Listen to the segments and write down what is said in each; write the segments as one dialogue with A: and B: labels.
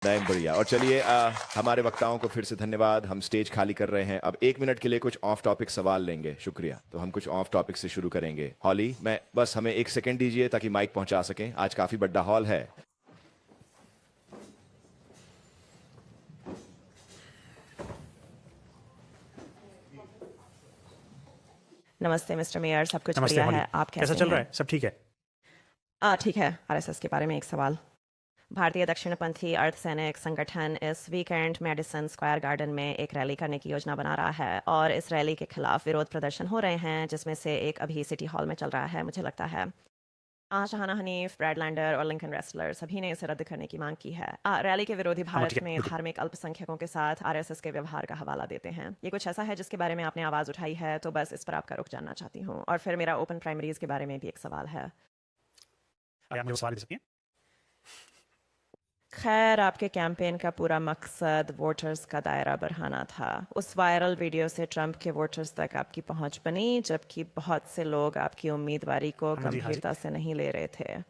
A: नहीं बढ़िया। और चलिए हमारे वक्ताओं को फिर से धन्यवाद। हम स्टेज खाली कर रहे हैं। अब 1 मिनट के लिए कुछ ऑफ टॉपिक सवाल लेंगे। शुक्रिया। तो हम कुछ ऑफ टॉपिक से शुरू करेंगे। हॉली, मैं बस हमें 1 सेकंड दीजिए ताकि माइक पहुंचा सकें। आज काफी बड़ा हॉल है।
B: नमस्ते मिस्टर मेयर, सब कुछ
C: नमस्ते
B: बढ़िया
C: हॉली।
B: है। आप
C: कैसा
B: कैसे
C: चल रहा
B: हैं?
C: है? सब ठीक है?
B: ठीक है। आरएसएस के बारे में एक सवाल। भारतीय दक्षिणपंथी अर्धसैनिक संगठन इस वीकेंड मेडिसन स्क्वायर गार्डन में एक रैली करने की योजना बना रहा है और इस रैली के खिलाफ विरोध प्रदर्शन हो रहे हैं, जिसमें से एक अभी सिटी हॉल में चल रहा है, मुझे लगता है। शाहाना हनीफ, ब्रैड लैंडर और लिंकन रेसलर सभी ने इसे रद्द करने की मांग की है। रैली के विरोधी
C: हाँ ठीक
B: भारत
C: है,
B: में
C: बिल्कुल।
B: धार्मिक अल्पसंख्यकों के साथ आरएसएस के व्यवहार का हवाला देते हैं। ये कुछ ऐसा है जिसके बारे में आपने आवाज़ उठाई है, तो बस इस पर आपका रुख जानना चाहती हूँ। और फिर मेरा ओपन प्राइमरीज के बारे में भी एक सवाल है।
C: आप मुझे सवाल दे सकती हैं?
B: खैर, आपके कैंपेन का पूरा मकसद वोटर्स का दायरा बढ़ाना था। उस वायरल वीडियो से ट्रंप के वोटर्स तक आपकी पहुंच बनी, जबकि बहुत से लोग आपकी उम्मीदवारी को
C: हाँ जी, हाँ जी।
B: गंभीरता से नहीं ले रहे थे।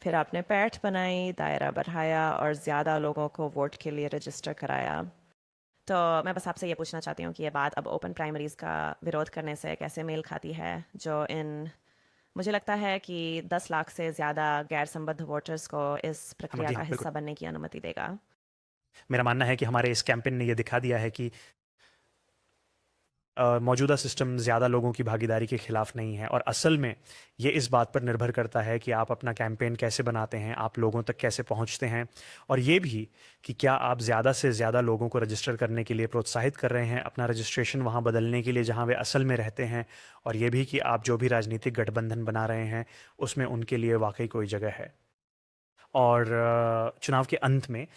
B: फिर आपने पैठ बनाई, दायरा बढ़ाया और ज़्यादा लोगों को वोट के लिए रजिस्टर कराया। तो मैं बस आपसे ये पूछना चाहती हूँ कि ये बात अब ओपन प्राइमरीज का विरोध करने से कैसे मेल खाती है, जो मुझे लगता है कि 10 लाख से ज़्यादा गैर संबद्ध वोटर्स को इस
C: हाँ
B: प्रक्रिया
C: जी,
B: का
C: हाँ, बिल्कुल।
B: हिस्सा बनने की अनुमति देगा।
C: मेरा मानना है कि हमारे इस कैंपेन ने ये दिखा दिया है कि मौजूदा सिस्टम ज़्यादा लोगों की भागीदारी के खिलाफ नहीं है, और असल में ये इस बात पर निर्भर करता है कि आप अपना कैंपेन कैसे बनाते हैं, आप लोगों तक कैसे पहुंचते हैं, और ये भी कि क्या आप ज़्यादा से ज़्यादा लोगों को रजिस्टर करने के लिए प्रोत्साहित कर रहे हैं, अपना रजिस्ट्रेशन वहां बदलने के लिए जहां वे असल में रहते हैं, और ये भी कि आप जो भी राजनीतिक गठबंधन बना रहे हैं उसमें उनके लिए वाकई कोई जगह है। और चुनाव के अंत में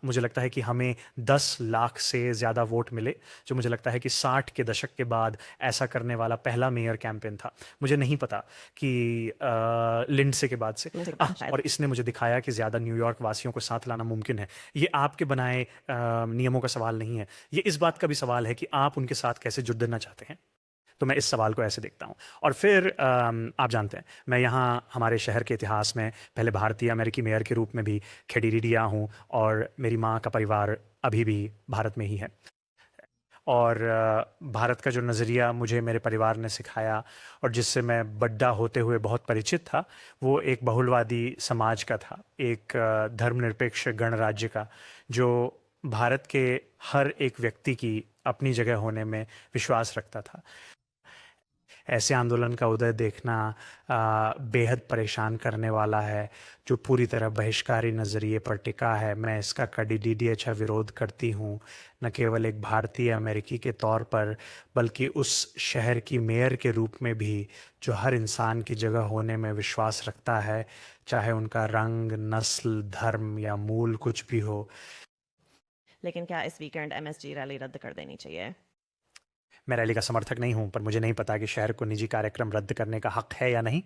C: मुझे लगता है कि हमें 10 लाख से ज़्यादा वोट मिले, जो मुझे लगता है कि 60 के दशक के बाद ऐसा करने वाला पहला मेयर कैंपेन था। मुझे नहीं पता कि लिंडसे के बाद से
B: शायद।
C: और इसने मुझे दिखाया कि ज़्यादा न्यूयॉर्क वासियों को साथ लाना मुमकिन है। ये आपके बनाए नियमों का सवाल नहीं है, ये इस बात का भी सवाल है कि आप उनके साथ कैसे जुड़ना चाहते हैं। तो मैं इस सवाल को ऐसे देखता हूँ। और फिर आप जानते हैं, मैं यहाँ हमारे शहर के इतिहास में पहले भारतीय अमेरिकी मेयर के रूप में भी खिड़िरिया हूँ, और मेरी माँ का परिवार अभी भी भारत में ही है। और भारत का जो नज़रिया मुझे मेरे परिवार ने सिखाया और जिससे मैं बड्डा होते हुए बहुत परिचित था, वो एक बहुलवादी समाज का था, एक धर्मनिरपेक्ष गणराज्य का, जो भारत के हर एक व्यक्ति की अपनी जगह होने में विश्वास रखता था। ऐसे आंदोलन का उदय देखना बेहद परेशान करने वाला है, जो पूरी तरह बहिष्कारी नज़रिए पर टिका है। मैं इसका कड़ीडीडीएचा विरोध करती हूँ, न केवल एक भारतीय अमेरिकी के तौर पर, बल्कि उस शहर की मेयर के रूप में भी, जो हर इंसान की जगह होने में विश्वास रखता है, चाहे उनका रंग, नस्ल, धर्म या मूल कुछ भी हो।
B: लेकिन क्या इस वीकेंड एमएसजी रैली रद्द कर देनी चाहिए?
C: मैं रैली का समर्थक नहीं हूँ, पर मुझे नहीं पता कि शहर को निजी कार्यक्रम रद्द करने का हक है या नहीं।